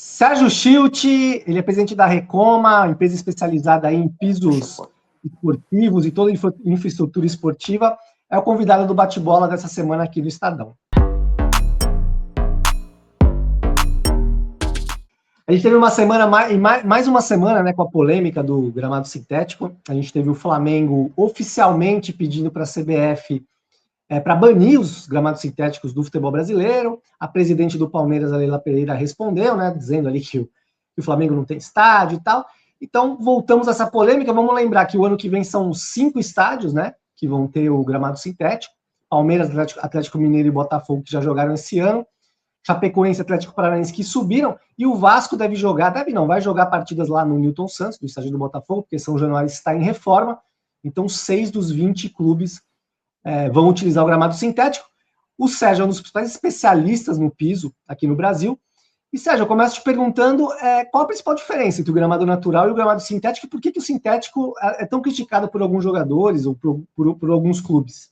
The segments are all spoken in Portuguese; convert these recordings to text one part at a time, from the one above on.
Sérgio Schilt, ele é presidente da Recoma, empresa especializada em pisos esportivos e toda infraestrutura esportiva, é o convidado do bate-bola dessa semana aqui do Estadão. A gente teve uma semana, mais uma semana, né, com a polêmica do gramado sintético. A gente teve o Flamengo oficialmente pedindo para a CBF para banir os gramados sintéticos do futebol brasileiro. A presidente do Palmeiras, a Leila Pereira, respondeu, né, dizendo ali que o Flamengo não tem estádio e tal. Então, voltamos a essa polêmica. Vamos lembrar que o ano que vem são 5 estádios, né, que vão ter o gramado sintético. Palmeiras, Atlético Mineiro e Botafogo, que já jogaram esse ano. Chapecoense, Atlético Paranaense, que subiram. E o Vasco vai jogar partidas lá no Newton Santos, do estádio do Botafogo, porque São Januário está em reforma. Então, 6 dos 20 clubes vão utilizar o gramado sintético. O Sérgio é um dos principais especialistas no piso aqui no Brasil. E, Sérgio, eu começo te perguntando qual a principal diferença entre o gramado natural e o gramado sintético e por que o sintético é tão criticado por alguns jogadores ou por alguns clubes?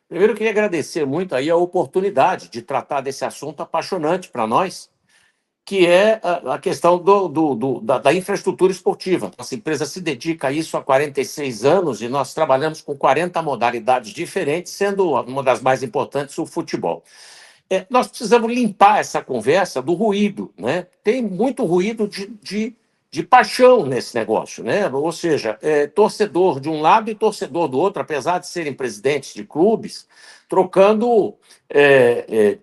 Primeiro, eu queria agradecer muito aí a oportunidade de tratar desse assunto apaixonante para nós, que é a questão da infraestrutura esportiva. Nossa empresa se dedica a isso há 46 anos e nós trabalhamos com 40 modalidades diferentes, sendo uma das mais importantes o futebol. Nós precisamos limpar essa conversa do ruído, né? Tem muito ruído de paixão nesse negócio, né? Ou seja, torcedor de um lado e torcedor do outro, apesar de serem presidentes de clubes, trocando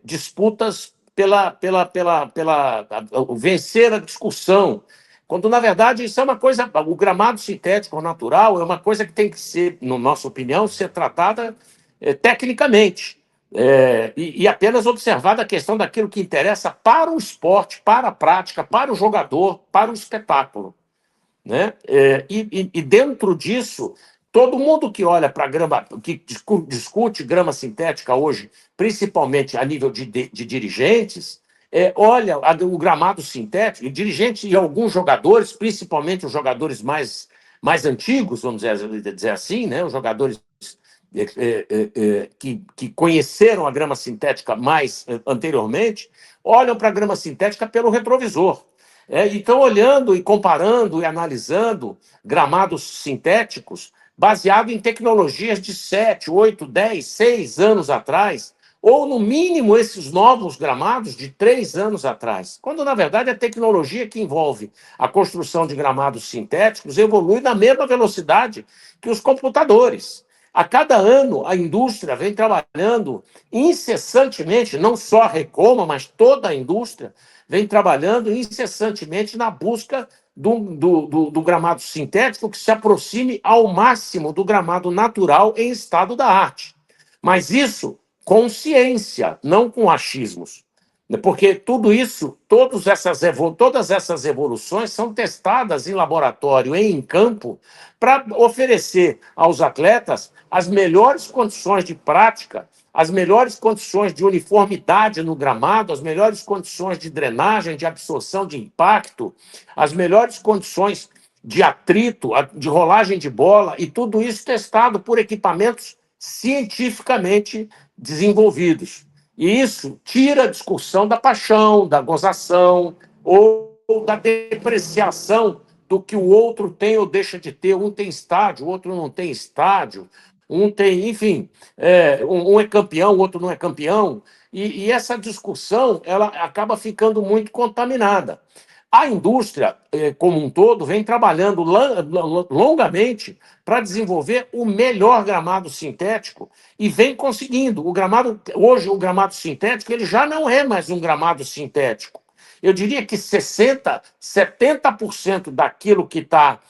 disputas pela vencer a discussão, quando, na verdade, isso é uma coisa... O gramado sintético natural é uma coisa que tem que ser, na nossa opinião, ser tratada tecnicamente. E apenas observada a questão daquilo que interessa para o esporte, para a prática, para o jogador, para o espetáculo, né? E dentro disso, todo mundo que olha para grama, que discute grama sintética hoje, principalmente a nível de dirigentes, olha o gramado sintético, e dirigentes e alguns jogadores, principalmente os jogadores mais antigos, vamos dizer assim, né? Os jogadores que conheceram a grama sintética mais anteriormente, olham para a grama sintética pelo retrovisor. E estão olhando e comparando e analisando gramados sintéticos baseado em tecnologias de 7, 8, 10, 6 anos atrás, ou, no mínimo, esses novos gramados de 3 anos atrás, quando, na verdade, a tecnologia que envolve a construção de gramados sintéticos evolui na mesma velocidade que os computadores. A cada ano, a indústria vem trabalhando incessantemente, não só a Recoma, mas toda a indústria vem trabalhando incessantemente na busca do gramado sintético que se aproxime ao máximo do gramado natural em estado da arte. Mas isso com ciência, não com achismos. Porque tudo isso, todas essas evoluções são testadas em laboratório e em campo para oferecer aos atletas as melhores condições de prática, as melhores condições de uniformidade no gramado, as melhores condições de drenagem, de absorção de impacto, as melhores condições de atrito, de rolagem de bola, e tudo isso testado por equipamentos cientificamente desenvolvidos. E isso tira a discussão da paixão, da gozação ou da depreciação do que o outro tem ou deixa de ter. Um tem estádio, o outro não tem estádio. Um tem, enfim, um é campeão, o outro não é campeão. E essa discussão ela acaba ficando muito contaminada. A indústria, como um todo, vem trabalhando longamente para desenvolver o melhor gramado sintético e vem conseguindo. Hoje, o gramado sintético ele já não é mais um gramado sintético. Eu diria que 60%, 70% daquilo que está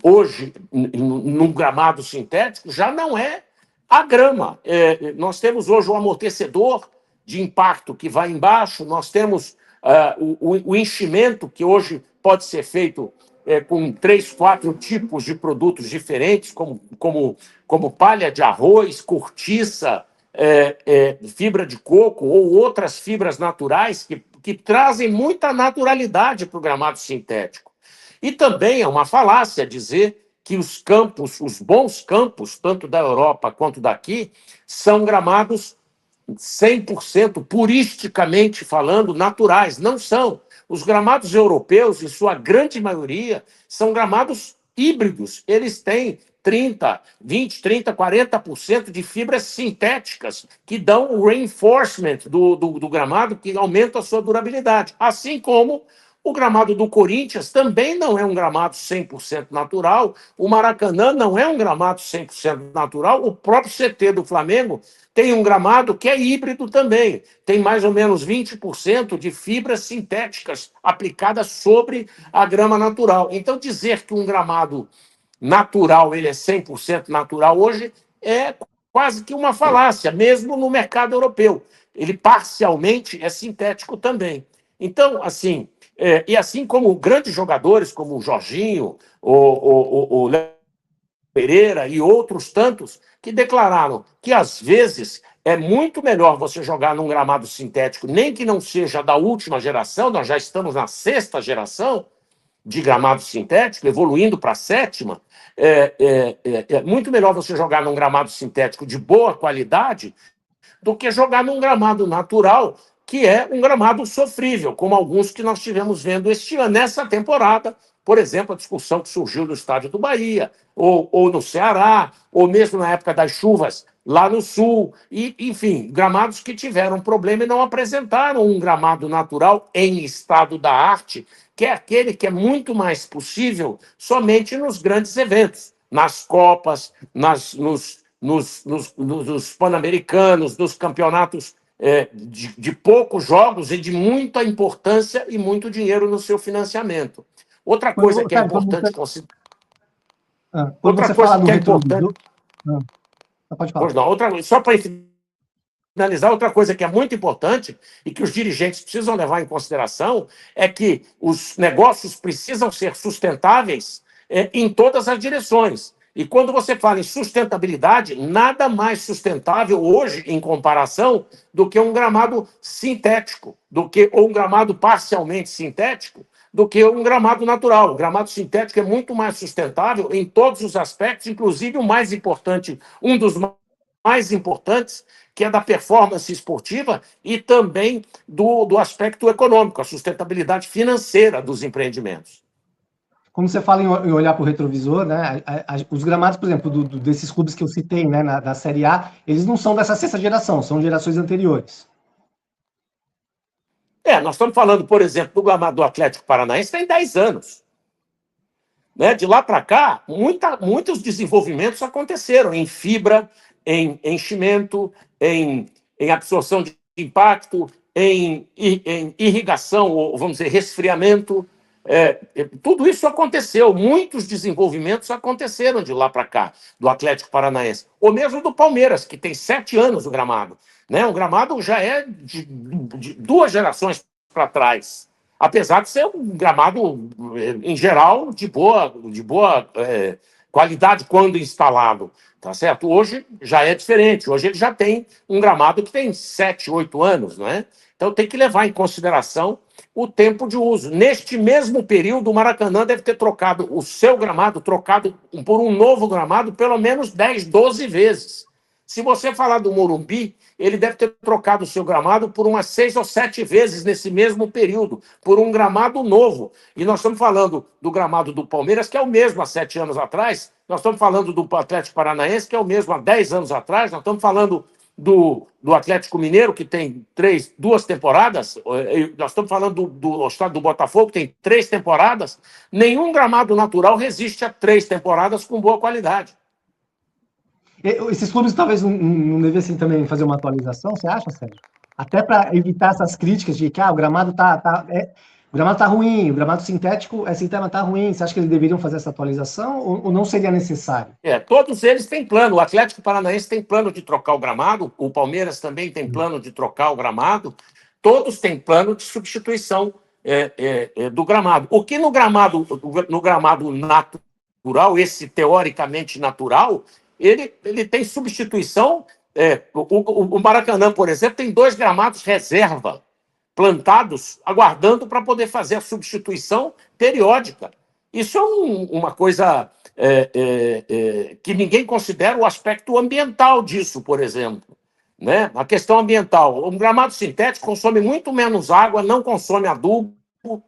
hoje num gramado sintético já não é a grama. Nós temos hoje o amortecedor de impacto que vai embaixo, nós temos o enchimento, que hoje pode ser feito com 3, 4 tipos de produtos diferentes, como palha de arroz, cortiça, fibra de coco ou outras fibras naturais que trazem muita naturalidade para o gramado sintético. E também é uma falácia dizer que os campos, os bons campos, tanto da Europa quanto daqui, são gramados 100%, puristicamente falando, naturais. Não são. Os gramados europeus, em sua grande maioria, são gramados híbridos. Eles têm 40% de fibras sintéticas que dão o reinforcement do gramado, que aumenta a sua durabilidade. Assim como o gramado do Corinthians também não é um gramado 100% natural, o Maracanã não é um gramado 100% natural, o próprio CT do Flamengo tem um gramado que é híbrido também, tem mais ou menos 20% de fibras sintéticas aplicadas sobre a grama natural. Então, dizer que um gramado natural, ele é 100% natural hoje, é quase que uma falácia, mesmo no mercado europeu. Ele parcialmente é sintético também. Então, assim, e assim como grandes jogadores como o Jorginho, o Léo Pereira e outros tantos, que declararam que, às vezes, é muito melhor você jogar num gramado sintético, nem que não seja da última geração, nós já estamos na 6ª geração de gramado sintético, evoluindo para a 7ª, é muito melhor você jogar num gramado sintético de boa qualidade do que jogar num gramado natural, que é um gramado sofrível, como alguns que nós tivemos vendo este ano, nessa temporada. Por exemplo, a discussão que surgiu no estádio do Bahia, ou no Ceará, ou mesmo na época das chuvas lá no Sul. E, enfim, gramados que tiveram problema e não apresentaram um gramado natural em estado da arte, que é aquele que é muito mais possível somente nos grandes eventos, nas Copas, nos Pan-Americanos, nos campeonatos de poucos jogos e de muita importância e muito dinheiro no seu financiamento. Outra coisa que é importante considerar. Quando você fala do retrovisor. Pode falar. Pois não, só para finalizar, outra coisa que é muito importante e que os dirigentes precisam levar em consideração é que os negócios precisam ser sustentáveis em todas as direções. E quando você fala em sustentabilidade, nada mais sustentável hoje, em comparação, do que um gramado sintético, ou um gramado parcialmente sintético, do que um gramado natural. O gramado sintético é muito mais sustentável em todos os aspectos, inclusive o mais importante, um dos mais importantes, que é da performance esportiva e também do aspecto econômico, a sustentabilidade financeira dos empreendimentos. Como você fala em olhar para o retrovisor, né? Os gramados, por exemplo, desses clubes que eu citei, né, da Série A, eles não são dessa 6ª geração, são gerações anteriores. Nós estamos falando, por exemplo, do gramado do Atlético Paranaense tem 10 anos. Né? De lá para cá, muitos desenvolvimentos aconteceram em fibra, em enchimento, em absorção de impacto, em irrigação, ou vamos dizer, resfriamento. Tudo isso aconteceu, muitos desenvolvimentos aconteceram de lá para cá, do Atlético Paranaense. Ou mesmo do Palmeiras, que tem 7 anos o gramado. Né? O gramado já é de 2 gerações para trás. Apesar de ser um gramado, em geral, de boa qualidade quando instalado. Tá certo? Hoje já é diferente. Hoje ele já tem um gramado que tem 7, 8 anos, não é? Então tem que levar em consideração o tempo de uso. Neste mesmo período, o Maracanã deve ter trocado o seu gramado, trocado por um novo gramado, pelo menos 10, 12 vezes. Se você falar do Morumbi, ele deve ter trocado o seu gramado por umas 6 ou 7 vezes nesse mesmo período, por um gramado novo. E nós estamos falando do gramado do Palmeiras, que é o mesmo há 7 anos atrás, nós estamos falando do Atlético Paranaense, que é o mesmo há 10 anos atrás, nós estamos falando do Atlético Mineiro, que tem 2 temporadas, nós estamos falando do estado do Botafogo, que tem 3 temporadas. Nenhum gramado natural resiste a 3 temporadas com boa qualidade. Esses clubes talvez não devessem também fazer uma atualização, você acha, Sérgio? Até para evitar essas críticas de que o gramado tá ruim, o gramado sintético tá ruim. Você acha que eles deveriam fazer essa atualização ou não seria necessário? Todos eles têm plano. O Atlético Paranaense tem plano de trocar o gramado, o Palmeiras também tem plano de trocar o gramado, todos têm plano de substituição do gramado. O que no gramado natural, esse teoricamente natural, ele tem substituição. O Maracanã, por exemplo, tem 2 gramados reserva plantados, aguardando para poder fazer a substituição periódica. Isso é uma coisa que ninguém considera o aspecto ambiental disso, por exemplo. né? A questão ambiental. O gramado sintético consome muito menos água, não consome adubo,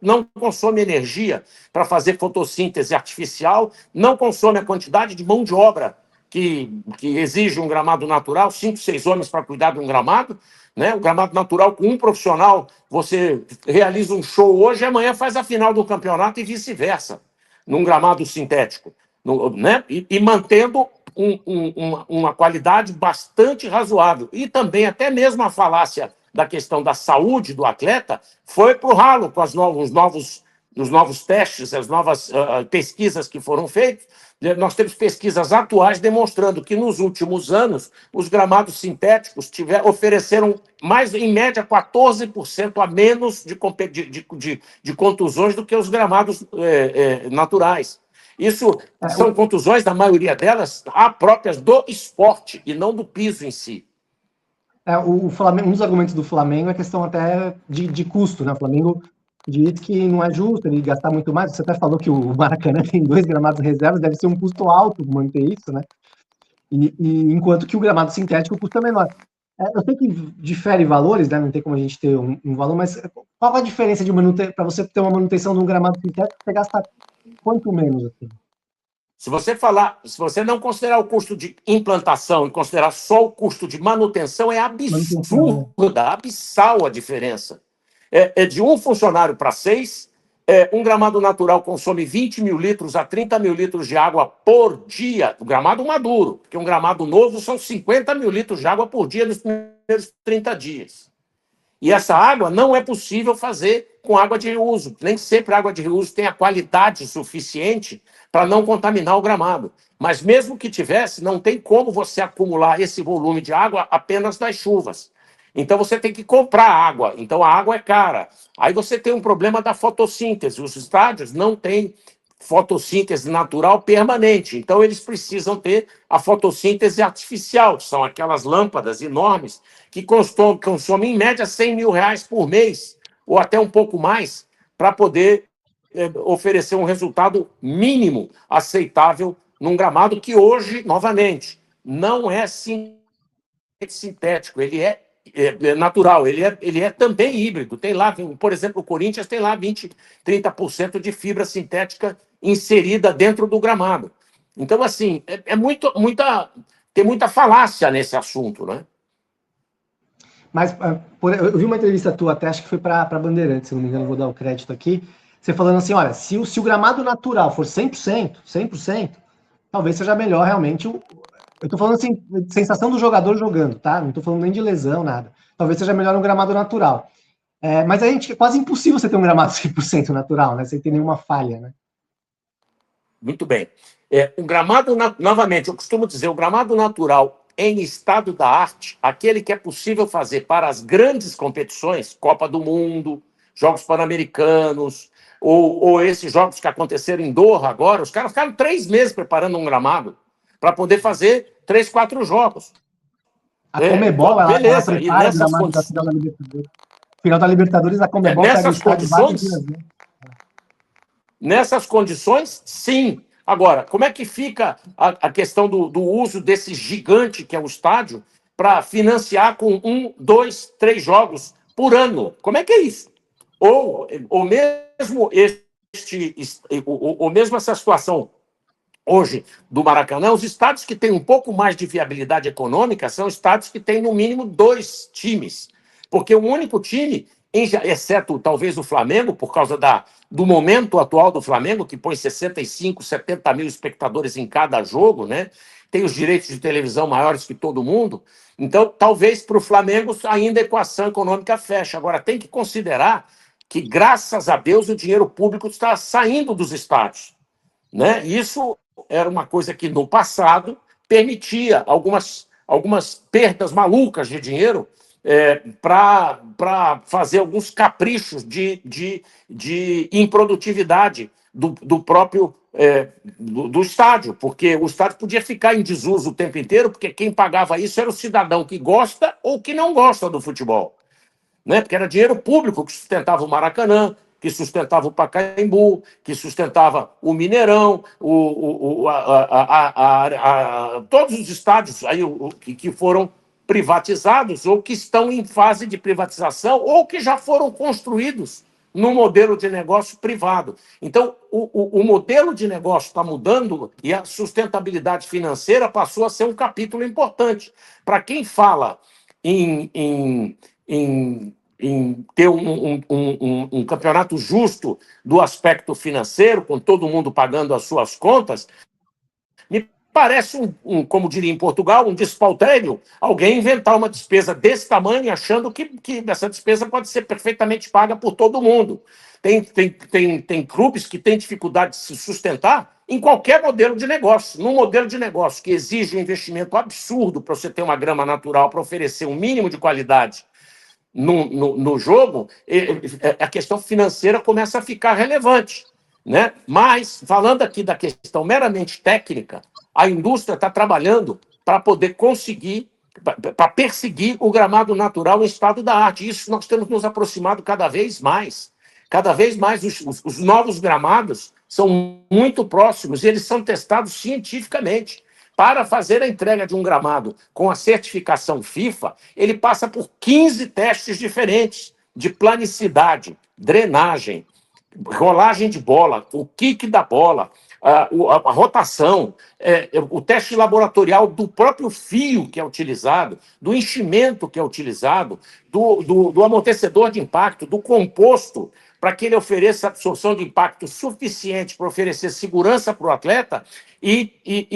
não consome energia para fazer fotossíntese artificial, não consome a quantidade de mão de obra que exige um gramado natural, 5, 6 homens para cuidar de um gramado, né? O gramado natural, com um profissional, você realiza um show hoje e amanhã faz a final do campeonato e vice-versa, num gramado sintético, né? E mantendo uma qualidade bastante razoável. E também, até mesmo a falácia da questão da saúde do atleta foi para o ralo com os novos testes, as novas pesquisas que foram feitas. Nós temos pesquisas atuais demonstrando que, nos últimos anos, os gramados sintéticos ofereceram mais, em média, 14% a menos de contusões do que os gramados naturais. Isso são contusões, da maioria delas, próprias do esporte e não do piso em si. O Flamengo, um dos argumentos do Flamengo é questão até de custo, né? O Flamengo diz que não é justo ele gastar muito mais. Você até falou que o Maracanã tem 2 gramados reservas, deve ser um custo alto manter isso, né? E enquanto que o gramado sintético custa menor. Eu sei que difere valores, né? Não tem como a gente ter um valor, mas qual a diferença de para você ter uma manutenção de um gramado sintético, você gasta quanto menos? Assim? Se você não considerar o custo de implantação e considerar só o custo de manutenção, é absurda, abissal a diferença. É de um funcionário para 6. Um gramado natural consome 20 mil litros a 30 mil litros de água por dia. O gramado maduro, porque um gramado novo são 50 mil litros de água por dia nos primeiros 30 dias. E essa água não é possível fazer com água de reuso. Nem sempre a água de reuso tem a qualidade suficiente para não contaminar o gramado. Mas mesmo que tivesse, não tem como você acumular esse volume de água apenas das chuvas. Então você tem que comprar água. Então a água é cara. Aí você tem um problema da fotossíntese. Os estádios não têm fotossíntese natural permanente. Então eles precisam ter a fotossíntese artificial, que são aquelas lâmpadas enormes que consomem em média R$100 mil por mês, ou até um pouco mais, para poder oferecer um resultado mínimo aceitável num gramado que hoje, novamente, não é sintético, ele é natural, ele é também híbrido. Tem lá, por exemplo, o Corinthians tem lá 20, 30% de fibra sintética inserida dentro do gramado. Então, assim, tem muita falácia nesse assunto, né? Mas eu vi uma entrevista tua, até acho que foi para Bandeirantes, se não me engano, vou dar o crédito aqui, você falando assim, olha, se o gramado natural for 100%, talvez seja melhor realmente eu tô falando assim, sensação do jogador jogando, tá? Não tô falando nem de lesão, nada. Talvez seja melhor um gramado natural. Mas é quase impossível você ter um gramado 100% natural, né? Sem ter nenhuma falha, né? Muito bem. O gramado, novamente, eu costumo dizer, o gramado natural em estado da arte, aquele que é possível fazer para as grandes competições, Copa do Mundo, Jogos Pan-Americanos, ou esses jogos que aconteceram em Doha agora, os caras ficaram 3 meses preparando um gramado para poder fazer 3, 4 jogos. A Conmebol, ela beleza. prepara o gramado da final da Libertadores. Final da Libertadores, a Conmebol pega o estádio vários dias, né? Nessas condições, sim. Agora, como é que fica a questão do uso desse gigante que é o estádio para financiar com 1, 2, 3 jogos por ano? Como é que é isso? Ou mesmo essa situação hoje do Maracanã, os estádios que têm um pouco mais de viabilidade econômica são estádios que têm, no mínimo, 2 times. Porque um único time, exceto talvez o Flamengo, por causa do momento atual do Flamengo, que põe 65, 70 mil espectadores em cada jogo, né? Tem os direitos de televisão maiores que todo mundo. Então, talvez para o Flamengo ainda a equação econômica feche. Agora, tem que considerar que, graças a Deus, o dinheiro público está saindo dos estádios, né? Isso era uma coisa que, no passado, permitia algumas perdas malucas de dinheiro para fazer alguns caprichos de improdutividade do próprio do estádio, porque o estádio podia ficar em desuso o tempo inteiro, porque quem pagava isso era o cidadão que gosta ou que não gosta do futebol, né? Porque era dinheiro público que sustentava o Maracanã, que sustentava o Pacaembu, que sustentava o Mineirão, todos os estádios aí, que foram privatizados ou que estão em fase de privatização ou que já foram construídos no modelo de negócio privado. Então, o modelo de negócio está mudando e a sustentabilidade financeira passou a ser um capítulo importante. Para quem fala em ter um campeonato justo do aspecto financeiro, com todo mundo pagando as suas contas, me parece, como diria em Portugal, um despautério alguém inventar uma despesa desse tamanho achando que essa despesa pode ser perfeitamente paga por todo mundo. Tem clubes que têm dificuldade de se sustentar em qualquer modelo de negócio. Num modelo de negócio que exige um investimento absurdo para você ter uma grama natural, para oferecer um mínimo de qualidade no jogo, a questão financeira começa a ficar relevante, né? Mas, falando aqui da questão meramente técnica, a indústria está trabalhando para poder conseguir, para perseguir o gramado natural em estado da arte. Isso nós temos nos aproximado cada vez mais. Cada vez mais os novos gramados são muito próximos e eles são testados cientificamente. Para fazer a entrega de um gramado com a certificação FIFA, ele passa por 15 testes diferentes de planicidade, drenagem, rolagem de bola, o kick da bola, a rotação, o teste laboratorial do próprio fio que é utilizado, do enchimento que é utilizado, do amortecedor de impacto, do composto, para que ele ofereça absorção de impacto suficiente para oferecer segurança para o atleta e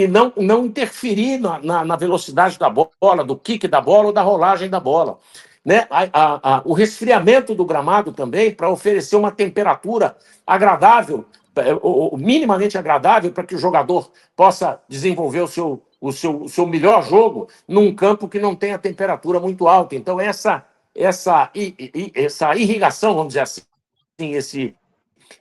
não interferir na velocidade da bola, do kick da bola ou da rolagem da bola. Né? O resfriamento do gramado também, para oferecer uma temperatura agradável, ou minimamente agradável, para que o jogador possa desenvolver o seu melhor jogo num campo que não tenha temperatura muito alta. Então, essa irrigação, vamos dizer assim, esse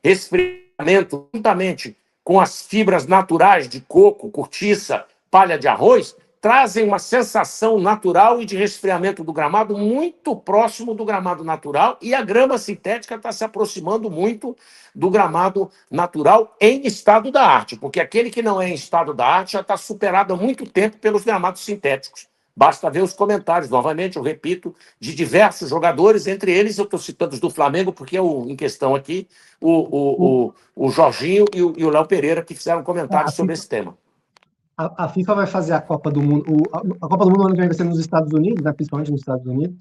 resfriamento, juntamente com as fibras naturais de coco, cortiça, palha de arroz, trazem uma sensação natural e de resfriamento do gramado muito próximo do gramado natural, e a grama sintética está se aproximando muito do gramado natural em estado da arte, porque aquele que não é em estado da arte já está superado há muito tempo pelos gramados sintéticos. Basta ver os comentários, novamente, eu repito, de diversos jogadores, entre eles eu estou citando os do Flamengo, porque em questão aqui, o Jorginho e o Léo Pereira, que fizeram comentários sobre esse tema. A FIFA vai fazer a Copa do Mundo. A Copa do Mundo ano que vem vai ser nos Estados Unidos, né, principalmente nos Estados Unidos,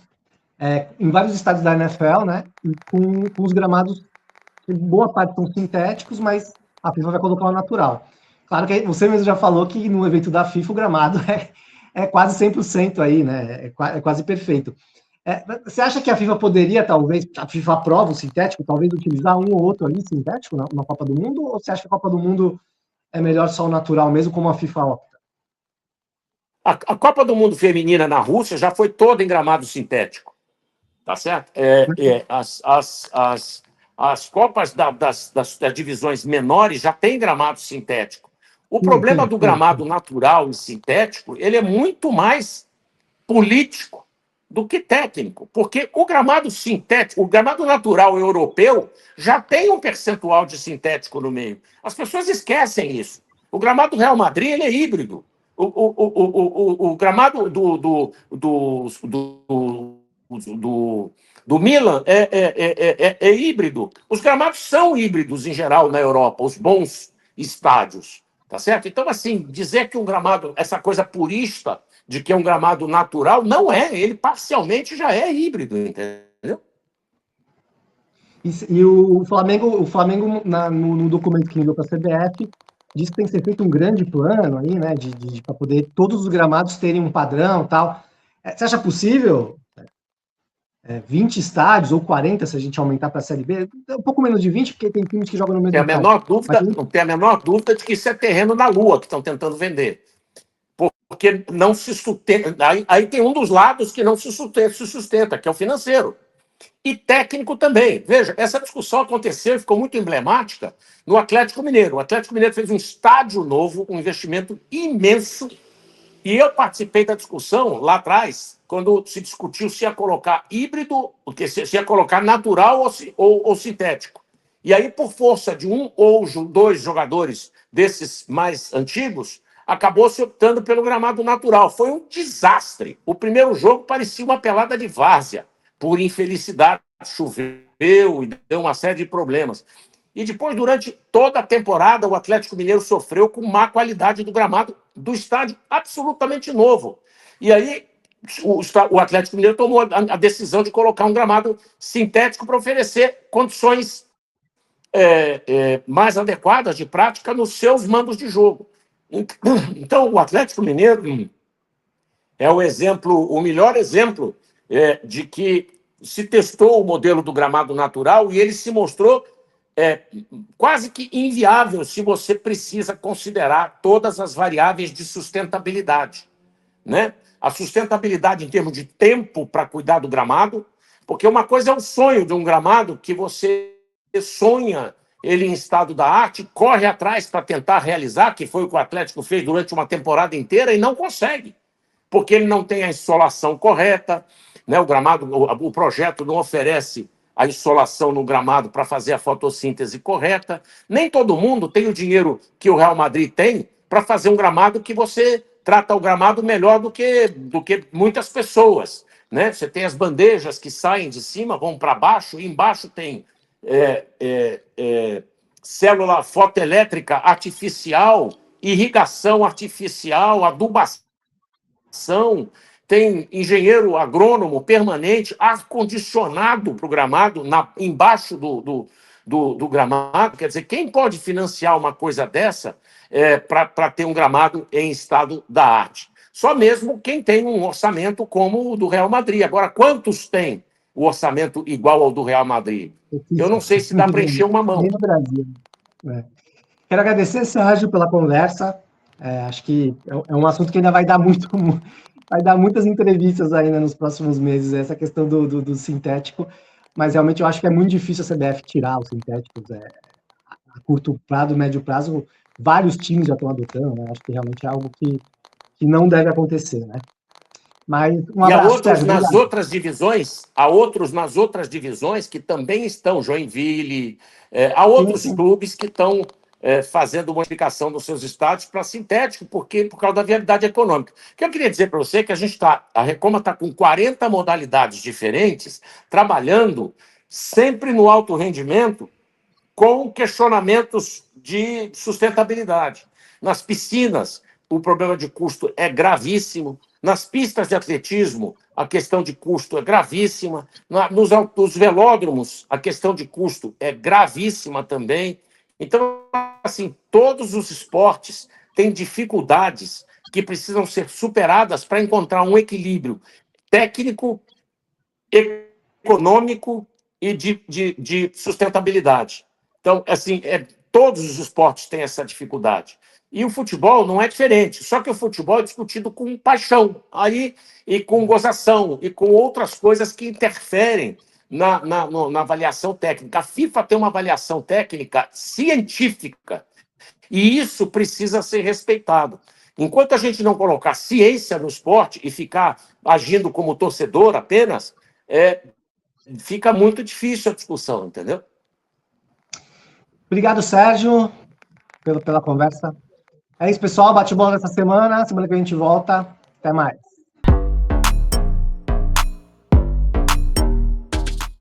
em vários estádios da NFL, né, com os gramados, boa parte são sintéticos, mas a FIFA vai colocar o natural. Claro que você mesmo já falou que no evento da FIFA o gramado é quase 100% aí, né, é quase perfeito. Você acha que a FIFA poderia, talvez, a FIFA aprova o sintético, talvez utilizar um ou outro ali sintético na Copa do Mundo, ou você acha que a Copa do Mundo é melhor só o natural mesmo, como a FIFA opta? A Copa do Mundo feminina na Rússia já foi toda em gramado sintético, tá certo? As Copas das divisões menores já têm gramado sintético. O problema do gramado natural e sintético, ele é muito mais político do que técnico, porque o gramado sintético, o gramado natural europeu, já tem um percentual de sintético no meio. As pessoas esquecem isso. O gramado do Real Madrid, ele é híbrido. O gramado do Milan é híbrido. Os gramados são híbridos, em geral, na Europa, os bons estádios. Tá certo? Então, assim, dizer que um gramado, essa coisa purista de que é um gramado natural, não é. Ele parcialmente já é híbrido, entendeu? E o Flamengo no documento que enviou para a CBF, diz que tem que ser feito um grande plano aí, né, para poder todos os gramados terem um padrão e tal. Você acha possível 20 estádios ou 40 se a gente aumentar para a Série B? Um pouco menos de 20, porque tem times que jogam no mesmo estádio. Não tem a menor dúvida de que isso é terreno na Lua que estão tentando vender. Porque não se sustenta. Aí tem um dos lados que não se sustenta, que é o financeiro. E técnico também. Veja, essa discussão aconteceu e ficou muito emblemática no Atlético Mineiro. O Atlético Mineiro fez um estádio novo, um investimento imenso, e eu participei da discussão lá atrás, quando se discutiu se ia colocar híbrido, se ia colocar natural ou sintético. E aí, por força de um ou dois jogadores desses mais antigos, acabou se optando pelo gramado natural. Foi um desastre. O primeiro jogo parecia uma pelada de várzea, por infelicidade. Choveu e deu uma série de problemas. E depois, durante toda a temporada, o Atlético Mineiro sofreu com má qualidade do gramado do estádio absolutamente novo. E aí o Atlético Mineiro tomou a decisão de colocar um gramado sintético para oferecer condições mais adequadas de prática nos seus mandos de jogo. Então, o Atlético Mineiro é o melhor exemplo de que se testou o modelo do gramado natural e ele se mostrou quase que inviável se você precisa considerar todas as variáveis de sustentabilidade, né? A sustentabilidade em termos de tempo para cuidar do gramado, porque uma coisa é o sonho de um gramado que você sonha ele em estado da arte, corre atrás para tentar realizar, que foi o que o Atlético fez durante uma temporada inteira e não consegue, porque ele não tem a insolação correta, né? O gramado, o projeto não oferece a insolação no gramado para fazer a fotossíntese correta. Nem todo mundo tem o dinheiro que o Real Madrid tem para fazer um gramado que você trata o gramado melhor do que muitas pessoas, né? Você tem as bandejas que saem de cima, vão para baixo, e embaixo tem célula fotoelétrica artificial, irrigação artificial, adubação, tem engenheiro agrônomo permanente, ar-condicionado para o gramado, embaixo do gramado. Quer dizer, quem pode financiar uma coisa dessa para ter um gramado em estado da arte? Só mesmo quem tem um orçamento como o do Real Madrid. Agora, quantos têm o orçamento igual ao do Real Madrid? Eu não sei se dá para encher uma mão. Nem no Brasil. Quero agradecer, Sérgio, pela conversa. Acho que é um assunto que ainda vai dar muitas entrevistas ainda nos próximos meses, essa questão do sintético, mas realmente eu acho que é muito difícil a CBF tirar os sintéticos. A curto prazo, médio prazo, vários times já estão adotando, né? Acho que realmente é algo que não deve acontecer, né? Mas um abraço, há outros Sérgio, nas outras divisões que também estão, Joinville, há outros clubes que estão fazendo modificação dos seus estádios para sintético, por causa da viabilidade econômica. O que eu queria dizer para você é que a Recoma está com 40 modalidades diferentes, trabalhando sempre no alto rendimento, com questionamentos de sustentabilidade. Nas piscinas, o problema de custo é gravíssimo. Nas pistas de atletismo, a questão de custo é gravíssima. Nos velódromos, a questão de custo é gravíssima também. Então, assim, todos os esportes têm dificuldades que precisam ser superadas para encontrar um equilíbrio técnico, econômico e de sustentabilidade. Então, assim, todos os esportes têm essa dificuldade. E o futebol não é diferente, só que o futebol é discutido com paixão, aí, e com gozação, e com outras coisas que interferem na avaliação técnica. A FIFA tem uma avaliação técnica científica, e isso precisa ser respeitado. Enquanto a gente não colocar ciência no esporte e ficar agindo como torcedor apenas, fica muito difícil a discussão, entendeu? Obrigado, Sérgio, pela conversa. É isso, pessoal. Bate-bola dessa semana. Semana que a gente volta. Até mais.